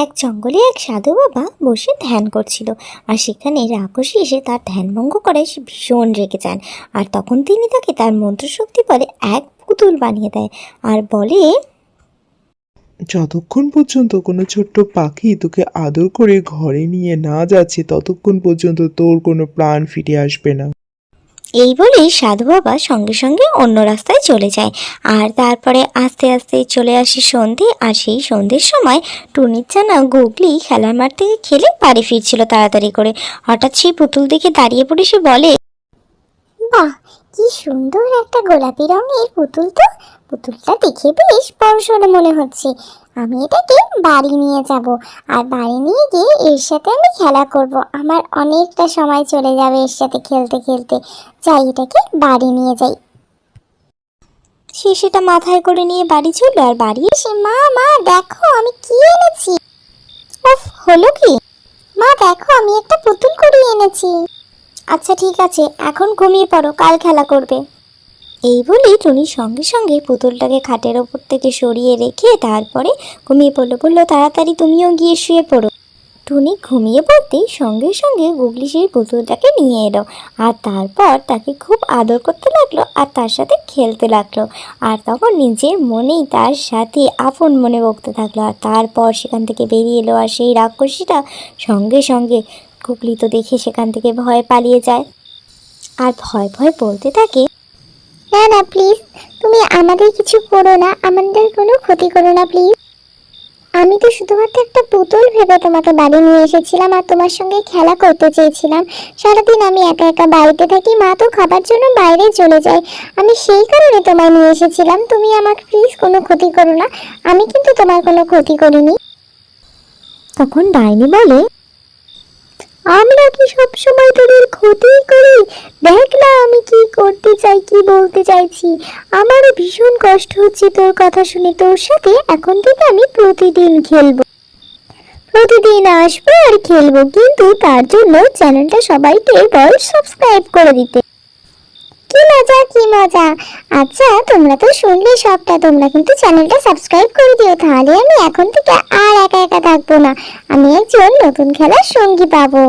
এক জঙ্গলে এক সাধু বাবা বসে ধ্যান করছিল। আর সেখানে রাক্ষসী এসে তার ধ্যান ভঙ্গ করায় সে ভীষণ রেগে যান। আর তখন তিনি তাকে তার মন্ত্রশক্তি বলে এক পুতুল বানিয়ে দেয় আর বলে, যতক্ষণ পর্যন্ত কোনো ছোট্ট পাখি তোকে আদর করে ঘরে নিয়ে না যাচ্ছে ততক্ষণ পর্যন্ত তোর কোনো প্রাণ ফিরে আসবে না। এই বলেই সাধু বাবা সঙ্গে সঙ্গে অন্য রাস্তায় চলে যায়। আর তারপরে আস্তে আস্তে চলে আসে সন্ধে। আর সেই সন্ধ্যের সময় টুনির জানা গুগলি খেলার মাঠ থেকে খেলে বাড়ি ফিরছিল তাড়াতাড়ি করে। হঠাৎ সেই পুতুল দেখে দাঁড়িয়ে পড়ে সে বলে, বাহ, কি সুন্দর একটা গোলাপি রঙের পুতুল! তো পুতুলটা দেখে বেশ বড়সড় মনে হচ্ছে। আমি এটাকে বাড়ি নিয়ে যাব, আর বাড়ি নিয়ে গিয়ে এর সাথে আমি খেলা করব। আমার অনেকটা সময় চলে যাবে এর সাথে খেলতে খেলতে। যাই, এটাকে বাড়ি নিয়ে যাই। সে সেটা মাথায় করে নিয়ে বাড়ি চলল। আর বাড়ি এসে, মা মা দেখো আমি কি এনেছি! উফ, হলো কি? মা দেখো, আমি একটা পুতুল কুড়িয়ে এনেছি। আচ্ছা ঠিক আছে, এখন ঘুমিয়ে পড়ো, কাল খেলা করবে। এই বলেই টুনি সঙ্গে সঙ্গে পুতুলটাকে খাটের ওপর থেকে সরিয়ে রেখে তারপরে ঘুমিয়ে পড়লো। বললো, তাড়াতাড়ি তুমিও গিয়ে শুয়ে পড়ো। টুনি ঘুমিয়ে পড়তেই সঙ্গে সঙ্গে গুগলি সেই পুতুলটাকে নিয়ে এলো। আর তারপর তাকে খুব আদর করতে লাগলো আর তার সাথে খেলতে লাগলো। আর তখন নিজের মনেই তার সাথে আপন মনে বকতে থাকলো। আর তারপর সেখান থেকে বেরিয়ে এলো। আর সেই রাক্ষসীটা সঙ্গে সঙ্গে গুগলি তো দেখে সেখান থেকে ভয়ে পালিয়ে যায়। আর ভয় ভয় বলতে থাকে, না না প্লিজ, তুমি আমাদের কিছু করো না, আমাদের কোনো ক্ষতি করো না প্লিজ। আমি তো শুধুমাত্র একটা পুতুল ভেবে তোমাকে বাড়ি নিয়ে এসেছিলাম আর তোমার সঙ্গে খেলা করতে চেয়েছিলাম। সারাদিন আমি একা একা বাড়িতে থাকি, মা তো খাবার জন্য বাইরে চলে যায়। আমি সেই কারণে তোমায় নিয়ে এসেছিলাম। তুমি আমাকে প্লিজ কোনো ক্ষতি করো না। আমি কিন্তু তোমার কোনো ক্ষতি করিনি। তখন ডাইনি বলে, আমরা কি সবসময় তোদের ক্ষতি করি? দেখ না আমি কি করতে চাই, কি বলতে চাইছি। আমারও ভীষণ কষ্ট হচ্ছে তোর কথা শুনে। তোর সাথে এখন থেকে আমি প্রতিদিন খেলবো, প্রতিদিন আসবো আর খেলবো, কিন্তু তার জন্য চ্যানেলটা সবাইকে বল সাবস্ক্রাইব করে দিতে। কি মজা, কি মজা! আচ্ছা, তোমরা তো শুনলে সবটা। তোমরা কিন্তু চ্যানেলটা সাবস্ক্রাইব করে দিও, তাহলে আমি এখন থেকে আর একা একা থাকবো না। আমি একজন নতুন খেলার সঙ্গী পাবো।